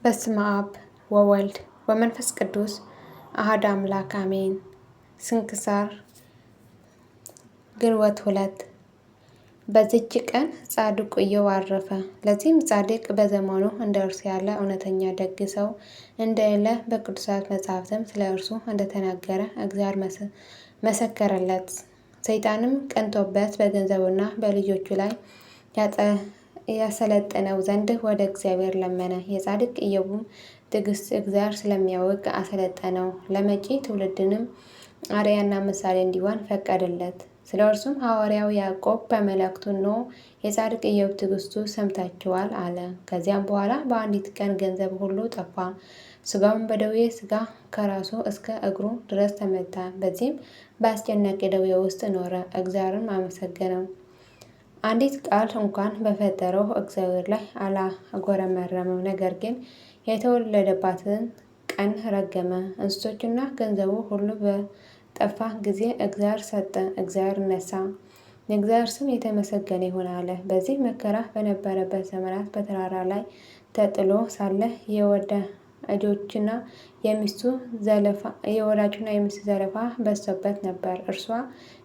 በስመ አብ ወወልድ ወመንፈስ ቅዱስ አሐዱ አምላክ አሜን። ስንክሳር ግንቦት 2 በዚች ቀን ጻድቁ ኢዮብ አረፈ። ለዚህም ጻድቅ በዘመኑ እንደ እርሱ ያለ እውነተኛ ደግ ሰው እንደሌለ በቅዱሳት መጻሕፍትም ስለ እርሱ እንደተናገረ እግዚአብሔር መሰከረለት። ሰይጣንም ቀንቶበት በገንዘቡና በልጆቹ ላይ ያሰለጥነው ዘንድ ወደ እግዚአብሔር ለመነ። የጻድቅ ኢዮብም ትዕግስት እግዚአብሔር ስለሚያውቅ አሰለጠነው። ለመጪ ትውልድንም አርአያና ምሳሌ እንዲሆን ፈቀደለት። ስለ እርሱም ሐዋርያው ያዕቆብ በመልእክቱ እነሆ የጻድቅ ኢዮብ ትዕግስቱ ሰምታችኋል አለ። ከዚያም በኋላ በአንዲት ቀን ገንዘብ ሁሉ ጠፋ። ሥጋውም በደዌ ሥጋ ከራሱ እስከ እግሩ ድረስ ተመታ። በዚህም በአስጨናቂ ደዌ ውስጥ ኖረ። እግዚአብሔርም አመሰገነው። አንዲት ቃል እንኳን በፈጠረው እግዚአብሔር ላይ አላጎረመረመም። ነገር ግን የተወለደባትን ቀን ረገመ። እንስሶቹና ገንዘቡ ሁሉ በጠፋ ጊዜ እግዚአብሔር ሰጠ፣ እግዚአብሔር ነሳ። የእግዚአብሔር ስም የተመሰገነ ይሁን አለ። በዚህ መከራ በነበረበት ዘመናት በተራራ ላይ ተጥሎ ሳለ የወዳጁና የሚስቱ ዘለፋ በዝቶበት ነበር። እርሷ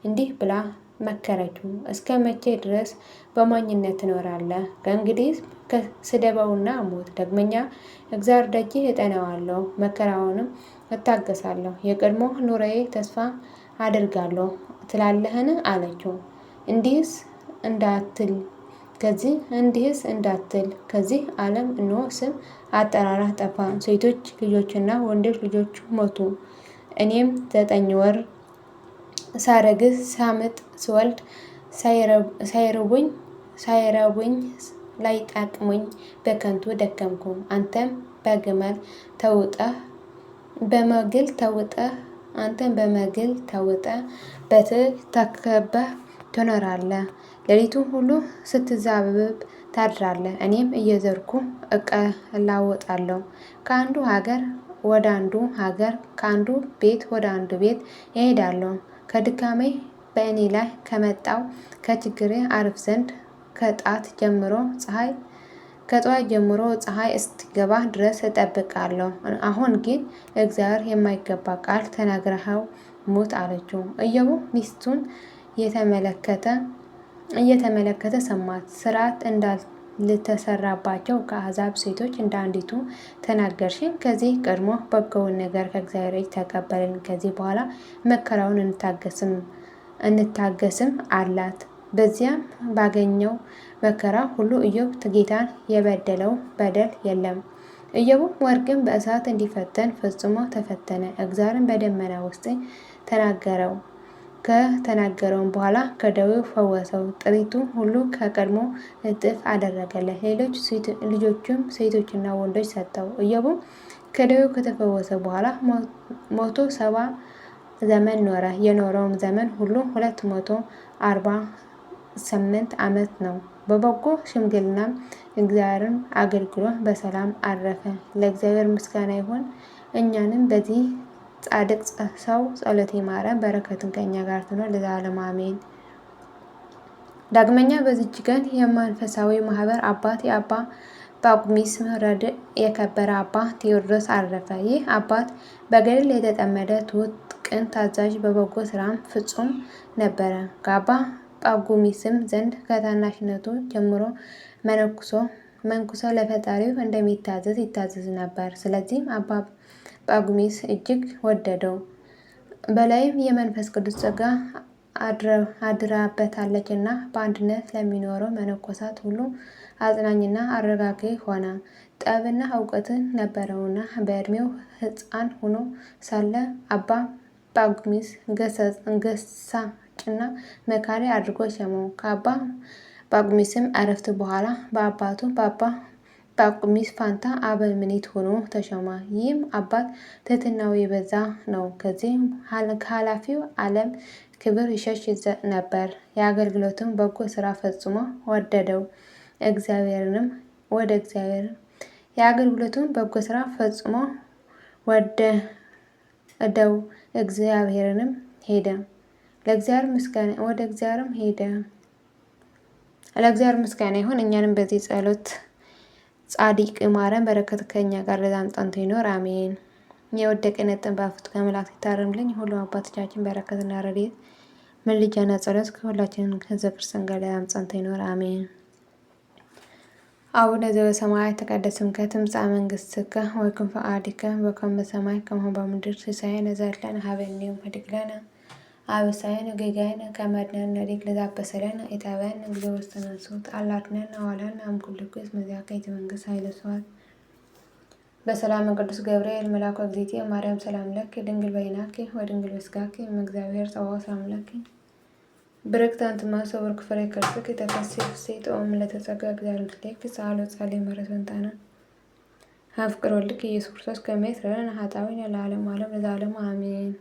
እንዲህ ብላ መከረችው፣ እስከ መቼ ድረስ በሞኝነት ትኖራለህ? ከእንግዲህ ስደበውና ሞት። ዳግመኛ እግዚአብሔር ደጅ እጠናዋለሁ፣ መከራውንም እታገሳለሁ። የቀድሞ ኑሮዬ ተስፋ አድርጋለሁ ትላለህን? አለችው። እንዲህስ እንዳትል ከዚህ ዓለም እነሆ ስም አጠራራ ጠፋ። ሴቶች ልጆችና ወንዶች ልጆች ሞቱ። እኔም 9 ወር ሳረግዝ ሳምጥ ስወልድ ሳይረቡኝ ላይጠቅሙኝ በከንቱ ደከምኩ። አንተም በመግል ተውጠህ በትል ተከበህ ትኖራለህ። ሌሊቱን ሁሉ ስትዛብብ ታድራለህ። እኔም እየዞርኩ እቀላውጣለሁ። ከአንዱ ሀገር ወደ አንዱ ሀገር፣ ከአንዱ ቤት ወደ አንዱ ቤት እሄዳለሁ። ከድካሜ በእኔ ላይ ከመጣው ከችግሬ አርፍ ዘንድ ከጠዋት ጀምሮ ፀሐይ እስኪገባ ድረስ እጠብቃለሁ። አሁን ግን እግዚአብሔር የማይገባ ቃል ተናግረኸው ሙት አለችው። ኢዮብ ሚስቱን እየተመለከተ ሰማት። ሥርዓት እንዳልተሰራባቸው ከአሕዛብ ሴቶች እንደ አንዲቱ ተናገርሽን። ከዚህ ቀድሞ በጎውን ነገር ከእግዚአብሔር እጅ ተቀበልን። ከዚህ በኋላ መከራውን እንታገስም አላት። በዚያም ባገኘው መከራ ሁሉ ኢዮብ ጌታን የበደለው በደል የለም። ኢዮብም ወርቅን በእሳት እንዲፈተን ፈጽሞ ተፈተነ። እግዚአብሔርን በደመና ውስጥ ተናገረው። ከተናገረውም በኋላ ከደዌው ፈወሰው። ጥሪቱ ሁሉ ከቀድሞ እጥፍ አደረገለት። ሌሎች ልጆችም ሴቶችና ወንዶች ሰጠው። ኢዮብም ከደዌው ከተፈወሰ በኋላ 170 ዘመን ኖረ። የኖረውም ዘመን ሁሉ 248 ዓመት ነው። በበጎ ሽምግልናም እግዚአብሔርን አገልግሎ በሰላም አረፈ። ለእግዚአብሔር ምስጋና ይሁን። እኛንም በዚህ ጻድቅ ሰው ጸሎት ይማረን፣ በረከቱም ከእኛ ጋር ትኖር ለዘላለሙ አሜን። ዳግመኛ በዚች ቀን የመንፈሳዊ ማህበር አባት የአባ ጳኩሚስ ረድእ የከበረ አባ ቴዎድሮስ አረፈ። ይህ አባት በገድል የተጠመደ ትሑት፣ ቅን፣ ታዛዥ፣ በበጎ ስራም ፍጹም ነበረ። ከአባ ጳኩሚስም ዘንድ ከታናሽነቱ ጀምሮ መንኩሶ ለፈጣሪው እንደሚታዘዝ ይታዘዝ ነበር። ስለዚህም አባ ጳኩሚስ እጅግ ወደደው። በላይም የመንፈስ ቅዱስ ጸጋ አድራበታለችና በአንድነት ለሚኖረው መነኮሳት ሁሉ አጽናኝና አረጋጊ ሆነ። ጥበብና እውቀትን ነበረውና በዕድሜው ሕፃን ሆኖ ሳለ አባ ጳኩሚስ ገሳጭና መካሪ አድርጎ ሾመው። ከአባ ጳኩሚስም ዕረፍት በኋላ በአባቱ በአባ ጳኩሚስ ፋንታ አበምኔት ሆኖ ተሾመ። ይህም አባት ትሕትናው የበዛ ነው። ከዚህም ከኃላፊው ዓለም ክብር ይሸሽ ነበር። የአገልግሎቱን በጎ ስራ ፈጽሞ ወደደው። እግዚአብሔርንም ሄደ። ለእግዚአብሔር ምስጋና ይሁን። እኛንም በዚህ ጸሎት ጻድቅ ማረን፣ በረከት ከኛ ጋር ለዘላለም ጸንቶ ይኖር አሜን። የወደቀ የነጠን በአፍት ከመላእክት ይታረምልኝ። ሁሉም አባቶቻችን በረከትና ረድኤት ምልጃና ጸሎት ከሁላችንም ከሕዝበ ክርስቲያን ጋር ለዘላለም ጸንቶ ይኖር አሜን። አቡነ ዘበሰማያት ይትቀደስ ስምከ ትምጻእ መንግሥትከ ወይኩን ፈቃድከ በከመ በሰማይ ከማሁ በምድር ሲሳየነ ዘለለነ ሀበነ ዮም ኅድግ ለነ አበሳየነ ወጌጋየነ ከመ ንሕነኒ ንኅድግ ለዘአበሰለነ ኢታብአነ እግዚኦ ውስተ መንሱት አላ አድኅነነ ወባልሐነ እምኩሉ ኩይስ መዚአከ ይእቲ መንግሥት ኃይለ ስብሐት በሰላም ቅዱስ ገብርኤል መልአኩ እግዝእትየ ማርያም ሰላም ለኪ ድንግል በይናኪ ወድንግል በሥጋኪ እም እግዚአብሔር ጸባኦት ሰላም ለኪ ብርክት አንቲ እምአንስቶ ወብሩክ ፍሬ ከርሥኪ ተፈሥሒ ፍሥሕት ኦ ምልዕተ ጸጋ እግዚአብሔር ምስሌኪ ጸአሎ ጸልዪ ምሕረት ወንታነ አፍቅር ወልድኪ ኢየሱስ ክርስቶስ ከመ ይስረይ ለነ ኃጣውኢነ ለዓለመ ዓለም ለዘላለሙ አሜን።